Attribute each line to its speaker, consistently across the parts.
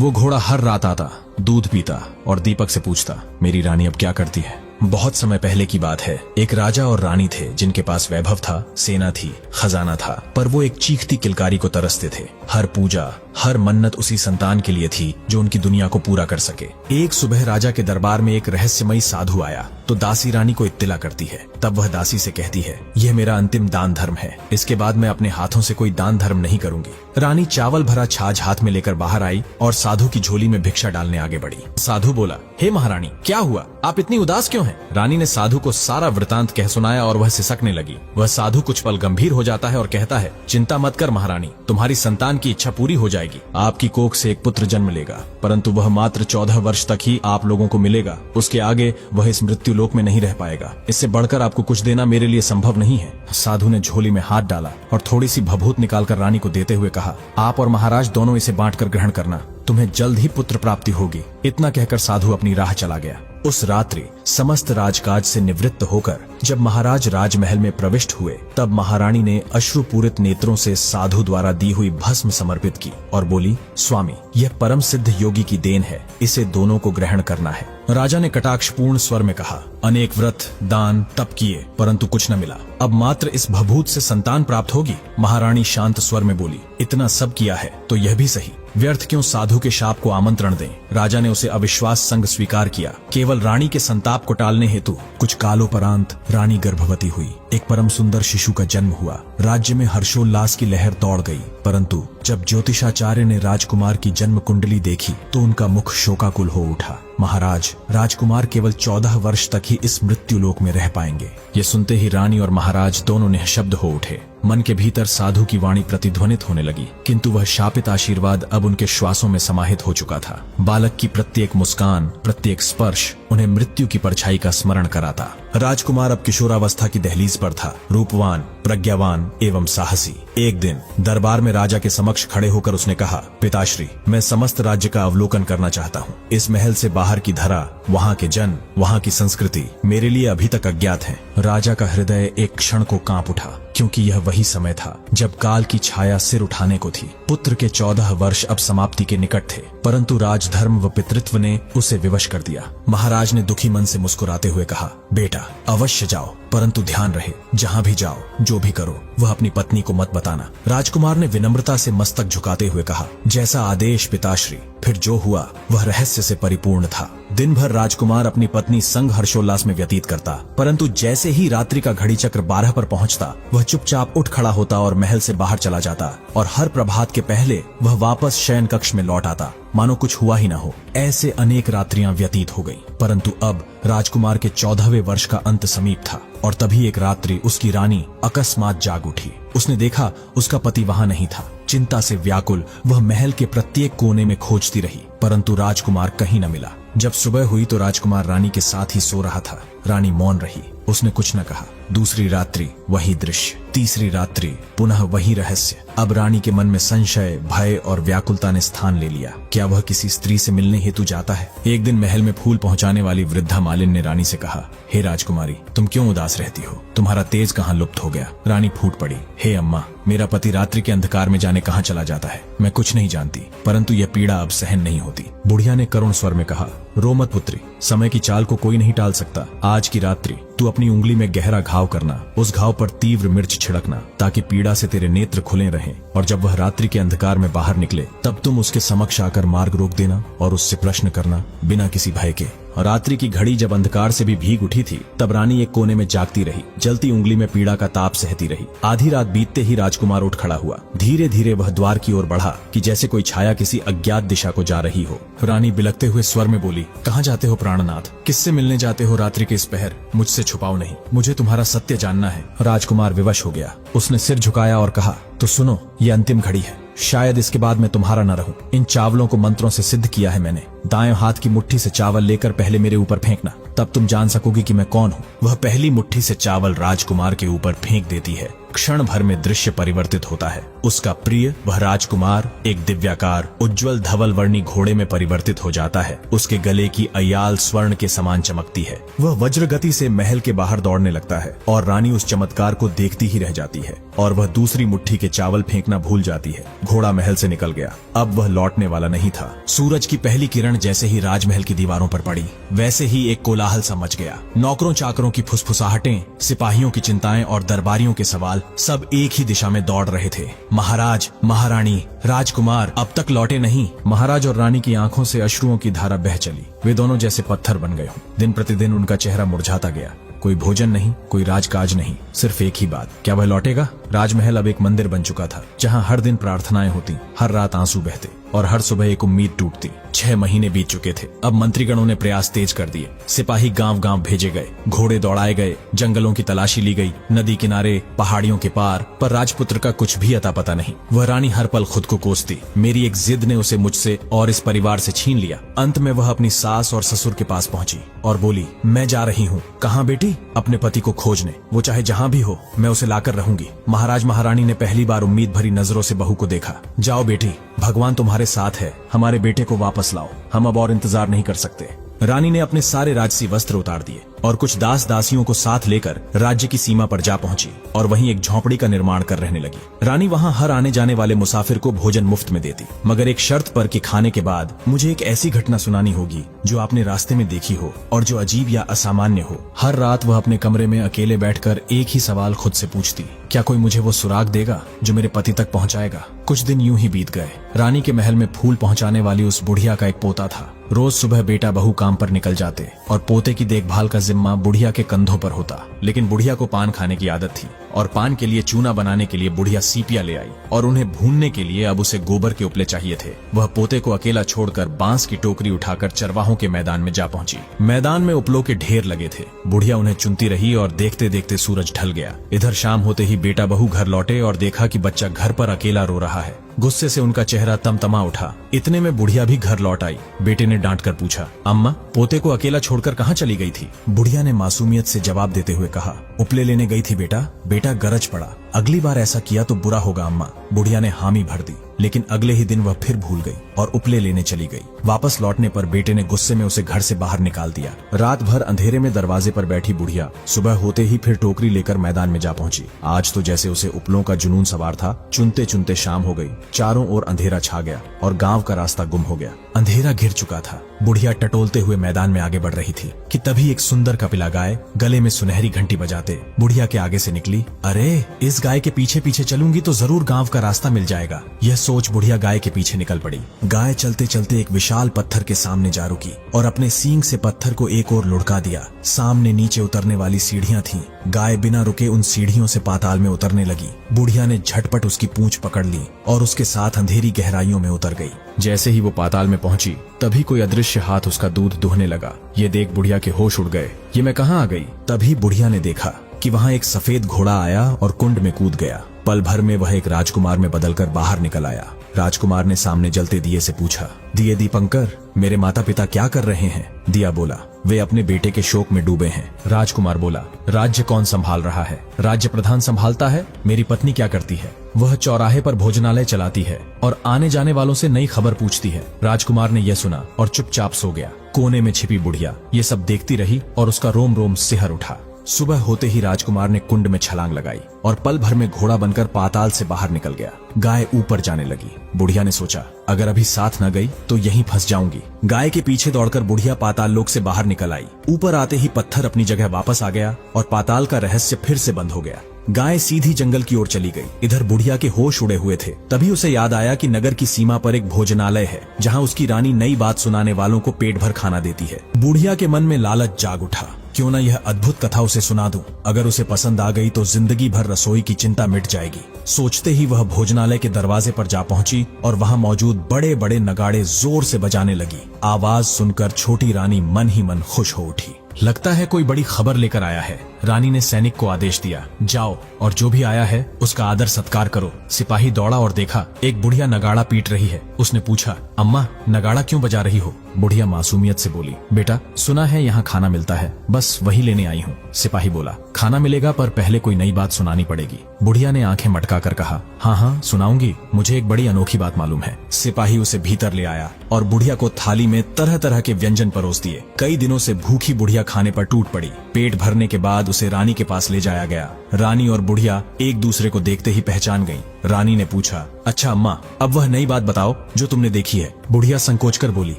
Speaker 1: वो घोड़ा हर रात आता, दूध पीता और दीपक से पूछता, मेरी रानी अब क्या करती है। बहुत समय पहले की बात है। एक राजा और रानी थे जिनके पास वैभव था, सेना थी, खजाना था, पर वो एक चीखती किलकारी को तरसते थे। हर पूजा, हर मन्नत उसी संतान के लिए थी जो उनकी दुनिया को पूरा कर सके। एक सुबह राजा के दरबार में एक रहस्यमयी साधु आया तो दासी रानी को इत्तिला करती है। तब वह दासी से कहती है, यह मेरा अंतिम दान धर्म है, इसके बाद मैं अपने हाथों से कोई दान धर्म नहीं करूंगी। रानी चावल भरा छाछ हाथ में लेकर बाहर आई और साधु की झोली में भिक्षा डालने आगे बढ़ी। साधु बोला, हे महारानी, क्या हुआ, आप इतनी उदास क्यों हैं? रानी ने साधु को सारा वृतांत कह सुनाया और वह सिसकने लगी। वह साधु कुछ पल गंभीर हो जाता है और कहता है, चिंता मत कर महारानी, तुम्हारी संतान की इच्छा पूरी हो जाएगी। आपकी कोख से एक पुत्र जन्म लेगा, परंतु वह मात्र 14 वर्ष तक ही आप लोगों को मिलेगा। उसके आगे वह इस मृत्यु लोक में नहीं रह पाएगा। इससे बढ़कर आपको कुछ देना मेरे लिए संभव नहीं है। साधु ने झोली में हाथ डाला और थोड़ी सी भभूत निकालकर रानी को देते हुए कहा, आप और महाराज दोनों इसे बांटकर ग्रहण करना, तुम्हें जल्द ही पुत्र प्राप्ति होगी। इतना कहकर साधु अपनी राह चला गया। उस रात्रि समस्त राजकाज से निवृत्त होकर जब महाराज राजमहल में प्रविष्ट हुए, तब महारानी ने अश्रुपूरित नेत्रों से साधु द्वारा दी हुई भस्म समर्पित की और बोली, स्वामी, यह परम सिद्ध योगी की देन है, इसे दोनों को ग्रहण करना है। राजा ने कटाक्षपूर्ण स्वर में कहा, अनेक व्रत, दान, तप किए, परंतु कुछ न मिला। अब मात्र इस भभूत से संतान प्राप्त होगी। महारानी शांत स्वर में बोली, इतना सब किया है तो यह भी सही, व्यर्थ क्यों साधु के शाप को आमंत्रण दें। राजा ने उसे अविश्वास संग स्वीकार किया। केवल रानी के संताप को टालने हेतु कुछ कालोपरांत रानी गर्भवती हुई। एक परम सुंदर शिशु का जन्म हुआ। राज्य में हर्षोल्लास की लहर दौड़ गई, परंतु जब ज्योतिषाचार्य ने राजकुमार की जन्म कुंडली देखी तो उनका मुख शोकाकुल हो उठा। महाराज, राजकुमार केवल 14 वर्ष तक ही इस मृत्यु लोक में रह पाएंगे। ये सुनते ही रानी और महाराज दोनों निःशब्द हो उठे। मन के भीतर साधु की वाणी प्रतिध्वनित होने लगी, किंतु वह शापित आशीर्वाद अब उनके श्वासों में समाहित हो चुका था। बालक की प्रत्येक मुस्कान, प्रत्येक स्पर्श उन्हें मृत्यु की परछाई का स्मरण कराता। राजकुमार अब किशोरावस्था की दहलीज पर था, रूपवान, प्रज्ञावान एवं साहसी। एक दिन दरबार में राजा के समक्ष खड़े होकर उसने कहा, पिताश्री, मैं समस्त राज्य का अवलोकन करना चाहता हूँ। इस महल से बाहर की धरा, वहाँ के जन, वहाँ की संस्कृति मेरे लिए अभी तक अज्ञात है। राजा का हृदय एक क्षण को कांप उठा, क्योंकि यह वही समय था जब काल की छाया सिर उठाने को थी। पुत्र के 14 वर्ष अब समाप्ति के निकट थे, परंतु राजधर्म व पितृत्व ने उसे विवश कर दिया। महाराज ने दुखी मन से मुस्कुराते हुए कहा, बेटा, अवश्य जाओ, परंतु ध्यान रहे, जहाँ भी जाओ, जो भी करो, वह अपनी पत्नी को मत बताना। राजकुमार ने विनम्रता से मस्तक झुकाते हुए कहा, जैसा आदेश पिताश्री। फिर जो हुआ वह रहस्य से परिपूर्ण था। दिन भर राजकुमार अपनी पत्नी संग हर्षोल्लास में व्यतीत करता, परंतु जैसे ही रात्रि का घड़ी चक्र 12 पर पहुंचता, वह चुपचाप उठ खड़ा होता और महल से बाहर चला जाता, और हर प्रभात के पहले वह वापस शयन कक्ष में लौट आता, मानो कुछ हुआ ही न हो। ऐसे अनेक रात्रियां व्यतीत हो गईं, परंतु अब राजकुमार के 14वें वर्ष का अंत समीप था, और तभी एक रात्रि उसकी रानी अकस्मात जाग उठी। उसने देखा उसका पति वहां नहीं था। चिंता से व्याकुल वह महल के प्रत्येक कोने में खोजती रही, परंतु राजकुमार कहीं न मिला। जब सुबह हुई तो राजकुमार रानी के साथ ही सो रहा था। रानी मौन रही, उसने कुछ न कहा। दूसरी रात्रि वही दृश्य, तीसरी रात्रि पुनः वही रहस्य। अब रानी के मन में संशय, भय और व्याकुलता ने स्थान ले लिया। क्या वह किसी स्त्री से मिलने हेतु जाता है? एक दिन महल में फूल पहुंचाने वाली वृद्धा मालिन ने रानी से कहा, हे राजकुमारी, तुम क्यों उदास रहती हो? तुम्हारा तेज कहाँ लुप्त हो गया? रानी फूट पड़ी, हे अम्मा, मेरा पति रात्रि के अंधकार में जाने कहाँ चला जाता है। मैं कुछ नहीं जानती, परंतु यह पीड़ा अब सहन नहीं होती। बुढ़िया ने करुण स्वर में कहा, रो मत पुत्री, समय की चाल को कोई नहीं टाल सकता। आज की रात्रि तू अपनी उंगली में गहरा घाव करना, उस घाव पर तीव्र मिर्च छिड़कना, ताकि पीड़ा से तेरे नेत्र खुले रहें, और जब वह रात्रि के अंधकार में बाहर निकले तब तुम उसके समक्ष आकर मार्ग रोक देना और उससे प्रश्न करना, बिना किसी भय के। रात्रि की घड़ी जब अंधकार से भी भीग उठी थी, तब रानी एक कोने में जागती रही, जलती उंगली में पीड़ा का ताप सहती रही। आधी रात बीतते ही राजकुमार उठ खड़ा हुआ। धीरे धीरे वह द्वार की ओर बढ़ा कि जैसे कोई छाया किसी अज्ञात दिशा को जा रही हो। रानी बिलखते हुए स्वर में बोली, कहाँ जाते हो प्राणनाथ? किससे मिलने जाते हो रात्रि के इस पहर? मुझसे छुपाओ नहीं, मुझे तुम्हारा सत्य जानना है। राजकुमार विवश हो गया। उसने सिर झुकाया और कहा, तो सुनो, ये अंतिम घड़ी है, शायद इसके बाद मैं तुम्हारा न रहूं। इन चावलों को मंत्रों से सिद्ध किया है मैंने। दाएं हाथ की मुट्ठी से चावल लेकर पहले मेरे ऊपर फेंकना, तब तुम जान सकोगी कि मैं कौन हूँ। वह पहली मुट्ठी से चावल राजकुमार के ऊपर फेंक देती है। क्षण भर में दृश्य परिवर्तित होता है। उसका प्रिय वह राजकुमार एक दिव्याकार उज्जवल धवल वर्णी घोड़े में परिवर्तित हो जाता है। उसके गले की अयाल स्वर्ण के समान चमकती है। वह वज्र गति से महल के बाहर दौड़ने लगता है और रानी उस चमत्कार को देखती ही रह जाती है और वह दूसरी मुट्ठी के चावल फेंकना भूल जाती है। घोड़ा महल से निकल गया। अब वह लौटने वाला नहीं था। सूरज की पहली किरण जैसे ही राजमहल की दीवारों पर पड़ी, वैसे ही एक कोलाहल सा मच गया। नौकरों चाकरों की फुसफुसाहटें, सिपाहियों की चिंताएं और दरबारियों के सवाल सब एक ही दिशा में दौड़ रहे थे। महाराज, महारानी, राजकुमार अब तक लौटे नहीं। महाराज और रानी की आंखों से अश्रुओं की धारा बह चली। वे दोनों जैसे पत्थर बन गए हों। दिन प्रतिदिन उनका चेहरा मुरझाता गया। कोई भोजन नहीं, कोई राजकाज नहीं, सिर्फ एक ही बात, क्या वह लौटेगा? राजमहल अब एक मंदिर बन चुका था, जहां हर दिन प्रार्थनाएं होती, हर रात आंसू बहते और हर सुबह एक उम्मीद टूटती। 6 महीने बीत चुके थे। अब मंत्रीगणों ने प्रयास तेज कर दिए। सिपाही गांव-गांव भेजे गए, घोड़े दौड़ाए गए, जंगलों की तलाशी ली गई, नदी किनारे, पहाड़ियों के पार, पर राजपुत्र का कुछ भी अता पता नहीं। वह रानी हर पल खुद को कोसती। मेरी एक जिद ने उसे मुझसे और इस परिवार से छीन लिया। अंत में वह अपनी सास और ससुर के पास पहुंची और बोली, मैं जा रही हूँ। कहाँ बेटी? अपने पति को खोजने। वो चाहे जहाँ भी हो, मैं उसे लाकर रहूंगी। महाराज महारानी ने पहली बार उम्मीद भरी नजरों से बहू को देखा। जाओ बेटी, भगवान तुम्हारे साथ है। हमारे बेटे को वापस लाओ, हम अब और इंतजार नहीं कर सकते। रानी ने अपने सारे राजसी वस्त्र उतार दिए और कुछ दास दासियों को साथ लेकर राज्य की सीमा पर जा पहुंची और वहीं एक झोंपड़ी का निर्माण कर रहने लगी। रानी वहां हर आने जाने वाले मुसाफिर को भोजन मुफ्त में देती, मगर एक शर्त पर कि खाने के बाद मुझे एक ऐसी घटना सुनानी होगी जो आपने रास्ते में देखी हो और जो अजीब या असामान्य हो। हर रात वह अपने कमरे में अकेले बैठकर एक ही सवाल खुद से पूछती, क्या कोई मुझे वो सुराग देगा जो मेरे पति तक पहुंचाएगा? कुछ दिन यूं ही बीत गए। रानी के महल में फूल पहुंचाने वाली उस बुढ़िया का एक पोता था। रोज सुबह बेटा बहू काम पर निकल जाते और पोते की देखभाल का जिम्मा बुढ़िया के कंधों पर होता। लेकिन बुढ़िया को पान खाने की आदत थी और पान के लिए चूना बनाने के लिए बुढ़िया सीपिया ले आई और उन्हें भूनने के लिए अब उसे गोबर के उपले चाहिए थे। वह पोते को अकेला छोड़कर बांस की टोकरी उठाकर चरवाहों के मैदान में जा पहुंची। मैदान में उपलों के ढेर लगे थे। बुढ़िया उन्हें चुनती रही और देखते देखते सूरज ढल गया। इधर शाम होते ही बेटा बहू घर लौटे और देखा कि बच्चा घर पर अकेला रो रहा है। गुस्से से उनका चेहरा तमतमा उठा। इतने में बुढ़िया भी घर लौट आई। बेटे ने डांट कर पूछा, अम्मा, पोते को अकेला छोड़कर कहाँ चली गई थी? बुढ़िया ने मासूमियत से जवाब देते हुए कहा, उपले लेने गई थी बेटा। बेटा गरज पड़ा, अगली बार ऐसा किया तो बुरा होगा अम्मा। बुढ़िया ने हामी भर दी, लेकिन अगले ही दिन वह फिर भूल गई और उपले लेने चली गई। वापस लौटने पर बेटे ने गुस्से में उसे घर से बाहर निकाल दिया। रात भर अंधेरे में दरवाजे पर बैठी बुढ़िया सुबह होते ही फिर टोकरी लेकर मैदान में जा पहुंची। आज तो जैसे उसे उपलों का जुनून सवार था। चुनते चुनते शाम हो गई। चारों ओर अंधेरा छा गया और गांव का रास्ता गुम हो गया। अंधेरा घिर चुका था। बुढ़िया टटोलते हुए मैदान में आगे बढ़ रही थी कि तभी एक सुंदर कपिला गाय गले में सुनहरी घंटी बजाते बुढ़िया के आगे से निकली। अरे, इस गाय के पीछे पीछे चलूंगी तो जरूर गांव का रास्ता मिल जाएगा। यह सोच बुढ़िया गाय के पीछे निकल पड़ी। गाय चलते चलते एक विशाल पत्थर के सामने जा रुकी और अपने सींग से पत्थर को एक ओर लुढ़का दिया। सामने नीचे उतरने वाली सीढ़ियां थीं। गाय बिना रुके उन सीढ़ियों से पाताल में उतरने लगी। बुढ़िया ने झटपट उसकी पूंछ पकड़ ली और उसके साथ अंधेरी गहराइयों में उतर गई। जैसे ही वो पाताल में पहुंची, तभी कोई अदृश्य हाथ उसका दूध दुहने लगा। ये देख बुढ़िया के होश उड़ गए। ये मैं कहाँ आ गई? तभी बुढ़िया ने देखा कि वहाँ एक सफेद घोड़ा आया और कुंड में कूद गया। पल भर में वह एक राजकुमार में बदलकर बाहर निकल आया। राजकुमार ने सामने जलते दिए से पूछा, दिए दीपंकर, मेरे माता पिता क्या कर रहे हैं? दिया बोला, वे अपने बेटे के शोक में डूबे हैं। राजकुमार बोला, राज्य कौन संभाल रहा है? राज्य प्रधान संभालता है। मेरी पत्नी क्या करती है? वह चौराहे पर भोजनालय चलाती है और आने जाने वालों से नई खबर पूछती है। राजकुमार ने यह सुना और चुपचाप सो गया। कोने में छिपी बुढ़िया ये सब देखती रही और उसका रोम रोम सिहर उठा। सुबह होते ही राजकुमार ने कुंड में छलांग लगाई और पल भर में घोड़ा बनकर पाताल से बाहर निकल गया। गाय ऊपर जाने लगी। बुढ़िया ने सोचा, अगर अभी साथ न गई तो यहीं फंस जाऊंगी। गाय के पीछे दौड़कर बुढ़िया पाताल लोक से बाहर निकल आई। ऊपर आते ही पत्थर अपनी जगह वापस आ गया और पाताल का रहस्य फिर से बंद हो गया। गाय सीधी जंगल की ओर चली गई। इधर बुढ़िया के होश उड़े हुए थे। तभी उसे याद आया कि नगर की सीमा पर एक भोजनालय है, जहाँ उसकी रानी नई बात सुनाने वालों को पेट भर खाना देती है। बुढ़िया के मन में लालच जाग उठा, क्यों न यह अद्भुत कथा उसे सुना दूं। अगर उसे पसंद आ गई तो जिंदगी भर रसोई की चिंता मिट जाएगी। सोचते ही वह भोजनालय के दरवाजे पर जा पहुंची और वहां मौजूद बड़े बड़े नगाड़े जोर से बजाने लगी। आवाज सुनकर छोटी रानी मन ही मन खुश हो उठी। लगता है कोई बड़ी खबर लेकर आया है। रानी ने सैनिक को आदेश दिया, जाओ और जो भी आया है उसका आदर सत्कार करो। सिपाही दौड़ा और देखा एक बुढ़िया नगाड़ा पीट रही है। उसने पूछा, अम्मा नगाड़ा क्यों बजा रही हो? बुढ़िया मासूमियत से बोली, बेटा सुना है यहाँ खाना मिलता है, बस वही लेने आई हूँ। सिपाही बोला, खाना मिलेगा पर पहले कोई नई बात सुनानी पड़ेगी। बुढ़िया ने आंखें मटका कर कहा, हाँ हाँ सुनाऊंगी, मुझे एक बड़ी अनोखी बात मालूम है। सिपाही उसे भीतर ले आया और बुढ़िया को थाली में तरह तरह के व्यंजन परोस दिए। कई दिनों से भूखी बुढ़िया खाने पर टूट पड़ी। पेट भरने के बाद उसे रानी के पास ले जाया गया। रानी और बुढ़िया एक दूसरे को देखते ही पहचान गईं। रानी ने पूछा, अच्छा अम्मा, अब वह नई बात बताओ जो तुमने देखी है। बुढ़िया संकोच कर बोली,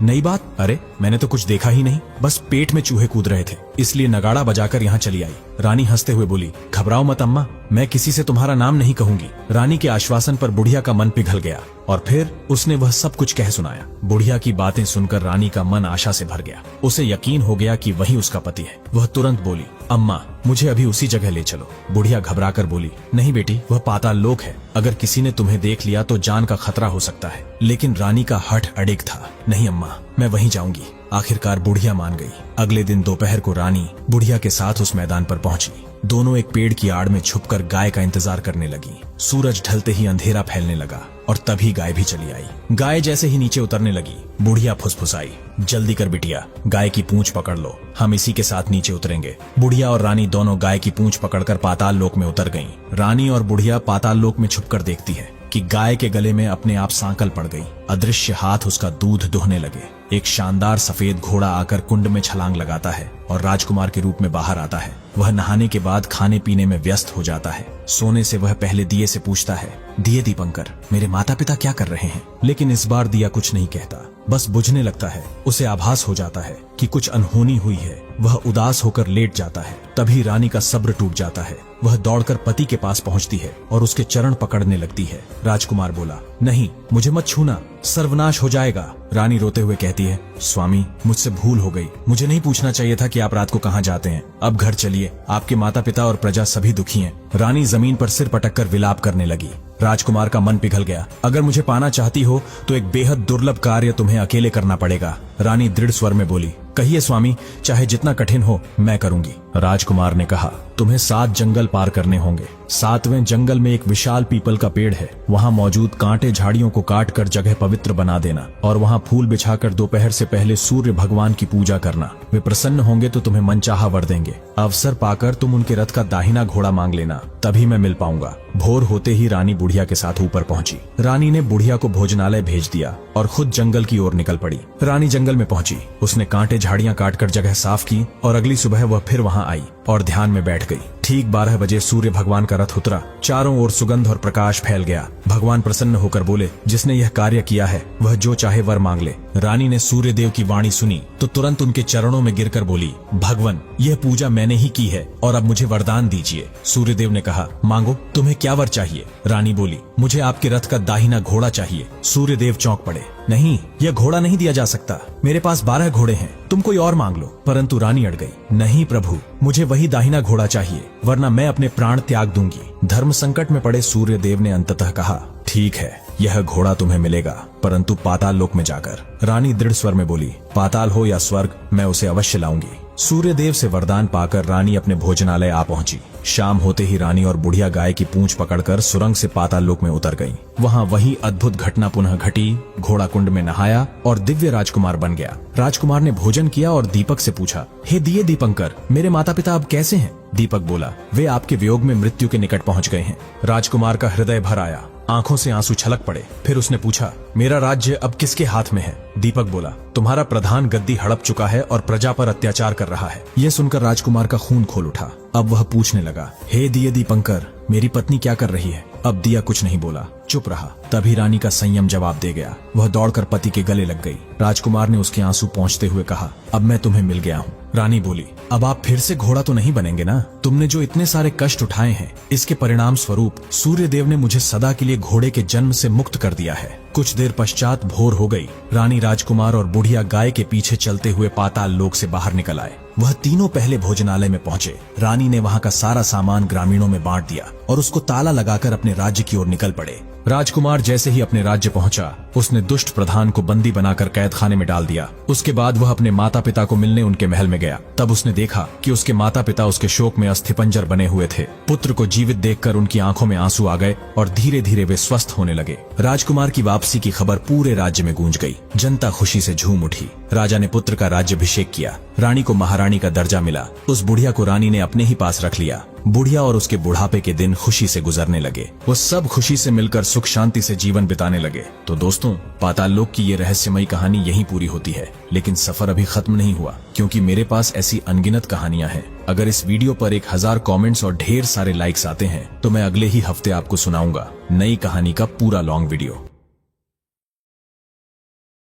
Speaker 1: नई बात? अरे मैंने तो कुछ देखा ही नहीं, बस पेट में चूहे कूद रहे थे, इसलिए नगाड़ा बजाकर यहाँ चली आई। रानी हंसते हुए बोली, घबराओ मत अम्मा, मैं किसी से तुम्हारा नाम नहीं कहूंगी। रानी के आश्वासन पर बुढ़िया का मन पिघल गया और फिर उसने वह सब कुछ कह सुनाया। बुढ़िया की बातें सुनकर रानी का मन आशा से भर गया। उसे यकीन हो गया कि वही उसका पति है। वह तुरंत बोली, अम्मा मुझे अभी उसी जगह ले चलो। बुढ़िया घबराकर बोली, नहीं बेटी, वह पाताल लोक है, अगर किसी ने तुम्हें देख लिया तो जान का खतरा हो सकता है। लेकिन रानी का हठ अड़िग था, नहीं अम्मा मैं वहीं जाऊंगी। आखिरकार बुढ़िया मान गई। अगले दिन दोपहर को रानी बुढ़िया के साथ उस मैदान पर पहुंची। दोनों एक पेड़ की आड़ में छुपकर गाय का इंतजार करने लगी। सूरज ढलते ही अंधेरा फैलने लगा और तभी गाय भी चली आई। गाय जैसे ही नीचे उतरने लगी, बुढ़िया फुसफुसाई, जल्दी कर बिटिया, गाय की पूंछ पकड़ लो, हम इसी के साथ नीचे उतरेंगे। बुढ़िया और रानी दोनों गाय की पूंछ पकड़कर पाताल लोक में उतर गईं। रानी और बुढ़िया पाताल लोक में छुपकर देखती है कि गाय के गले में अपने आप सांकल पड़ गई। अदृश्य हाथ उसका दूध दुहने लगे। एक शानदार सफेद घोड़ा आकर कुंड में छलांग लगाता है और राजकुमार के रूप में बाहर आता है। वह नहाने के बाद खाने पीने में व्यस्त हो जाता है। सोने से वह पहले दिए से पूछता है, दिए दीपंकर, मेरे माता पिता क्या कर रहे हैं? लेकिन इस बार दिया कुछ नहीं कहता, बस बुझने लगता है। उसे आभास हो जाता है कि कुछ अनहोनी हुई है। वह उदास होकर लेट जाता है। तभी रानी का सब्र टूट जाता है। वह दौड़कर पति के पास पहुंचती है और उसके चरण पकड़ने लगती है। राजकुमार बोला, नहीं मुझे मत छूना, सर्वनाश हो जाएगा। रानी रोते हुए कहती है, स्वामी मुझसे भूल हो गई, मुझे नहीं पूछना चाहिए था कि आप रात को कहाँ जाते हैं। अब घर चलिए, आपके माता पिता और प्रजा सभी दुखी हैं। रानी जमीन पर सिर पटककर विलाप करने लगी। राजकुमार का मन पिघल गया। अगर मुझे पाना चाहती हो तो एक बेहद दुर्लभ कार्य तुम्हें अकेले करना पड़ेगा। रानी दृढ़ स्वर में बोली, कहिए स्वामी, चाहे जितना कठिन हो मैं करूंगी। राजकुमार ने कहा, तुम्हें 7 जंगल पार करने होंगे। 7वें जंगल में एक विशाल पीपल का पेड़ है। वहाँ मौजूद कांटे झाड़ियों को काटकर जगह पवित्र बना देना और वहाँ फूल बिछाकर दोपहर से पहले सूर्य भगवान की पूजा करना। वे प्रसन्न होंगे तो तुम्हें मनचाहा वर देंगे। अवसर पाकर तुम उनके रथ का दाहिना घोड़ा मांग लेना, तभी मैं मिल पाऊंगा। भोर होते ही रानी बुढ़िया के साथ ऊपर पहुंची। रानी ने बुढ़िया को भोजनालय भेज दिया और खुद जंगल की ओर निकल पड़ी। रानी जंगल में पहुंची। उसने कांटे झाड़ियां काटकर जगह साफ की और अगली सुबह वह फिर वहां आई और ध्यान में बैठ गई। ठीक 12 बजे सूर्य भगवान का रथ उतरा। चारों ओर सुगंध और प्रकाश फैल गया। भगवान प्रसन्न होकर बोले, जिसने यह कार्य किया है वह जो चाहे वर मांग ले। रानी ने सूर्य देव की वाणी सुनी तो तुरंत उनके चरणों में गिरकर बोली, भगवान यह पूजा मैंने ही की है और अब मुझे वरदान दीजिए। सूर्य देव ने कहा, मांगो, तुम्हें क्या वर चाहिए? रानी बोली, मुझे आपके रथ का दाहिना घोड़ा चाहिए। सूर्य देव चौंक पड़े, नहीं, यह घोड़ा नहीं दिया जा सकता, मेरे पास 12 घोड़े हैं, तुम कोई और मांग लो। परंतु रानी अड़ गई, नहीं प्रभु, मुझे वही दाहिना घोड़ा चाहिए, वरना मैं अपने प्राण त्याग दूंगी। धर्म संकट में पड़े सूर्य देव ने अंततः कहा, ठीक है, यह घोड़ा तुम्हें मिलेगा, परंतु पाताल लोक में जाकर। रानी दृढ़ स्वर में बोली, पाताल हो या स्वर्ग, मैं उसे अवश्य लाऊंगी। सूर्य देव से वरदान पाकर रानी अपने भोजनालय आ पहुंची। शाम होते ही रानी और बुढ़िया गाय की पूंछ पकड़कर सुरंग से पाताल लोक में उतर गईं। वहां वही अद्भुत घटना पुनः घटी। घोड़ा कुंड में नहाया और दिव्य राजकुमार बन गया। राजकुमार ने भोजन किया और दीपक से पूछा, हे दिए दीपंकर, मेरे माता पिता अब कैसे हैं? दीपक बोला, वे आपके वियोग में मृत्यु के निकट पहुंच गए हैं। राजकुमार का हृदय भर आया, आंखों से आंसू छलक पड़े। फिर उसने पूछा, मेरा राज्य अब किसके हाथ में है? दीपक बोला, तुम्हारा प्रधान गद्दी हड़प चुका है और प्रजा पर अत्याचार कर रहा है। यह सुनकर राजकुमार का खून खोल उठा। अब वह पूछने लगा, हे दिए दीपंकर, मेरी पत्नी क्या कर रही है? अब दिया कुछ नहीं बोला, चुप रहा। तभी रानी का संयम जवाब दे गया। वह दौड़कर पति के गले लग गई। राजकुमार ने उसके आंसू पोंछते हुए कहा, अब मैं तुम्हें मिल गया हूँ। रानी बोली, अब आप फिर से घोड़ा तो नहीं बनेंगे ना? तुमने जो इतने सारे कष्ट उठाए हैं, इसके परिणाम स्वरूप सूर्य देव ने मुझे सदा के लिए घोड़े के जन्म से मुक्त कर दिया है। कुछ देर पश्चात भोर हो गई। रानी, राजकुमार और बुढ़िया गाय के पीछे चलते हुए पाताल लोक से बाहर निकल आए। वह तीनों पहले भोजनालय में पहुंचे। रानी ने वहां का सारा सामान ग्रामीणों में बांट दिया और उसको ताला लगाकर अपने राज्य की ओर निकल पड़े। राजकुमार जैसे ही अपने राज्य पहुंचा, उसने दुष्ट प्रधान को बंदी बनाकर कैद खाने में डाल दिया। उसके बाद वह अपने माता पिता को मिलने उनके महल में गया। तब उसने देखा कि उसके माता पिता उसके शोक में अस्थिपंजर बने हुए थे। पुत्र को जीवित देखकर उनकी आंखों में आंसू आ गए और धीरे धीरे वे स्वस्थ होने लगे। राजकुमार की वापसी की खबर पूरे राज्य में गूंज गई। जनता खुशी से झूम उठी। राजा ने पुत्र का राज्याभिषेक किया। रानी को महारानी का दर्जा मिला। उस बुढ़िया को रानी ने अपने ही पास रख लिया। बुढ़िया और उसके बुढ़ापे के दिन खुशी से गुजरने लगे। वो सब खुशी से मिलकर सुख शांति से जीवन बिताने लगे। तो दोस्तों, पाताल लोक की ये रहस्यमयी कहानी यहीं पूरी होती है, लेकिन सफर अभी खत्म नहीं हुआ, क्योंकि मेरे पास ऐसी अनगिनत कहानियां हैं। अगर इस वीडियो पर 1000 कमेंट्स और ढेर सारे लाइक्स आते हैं तो मैं अगले ही हफ्ते आपको सुनाऊंगा नई कहानी का पूरा लॉन्ग वीडियो।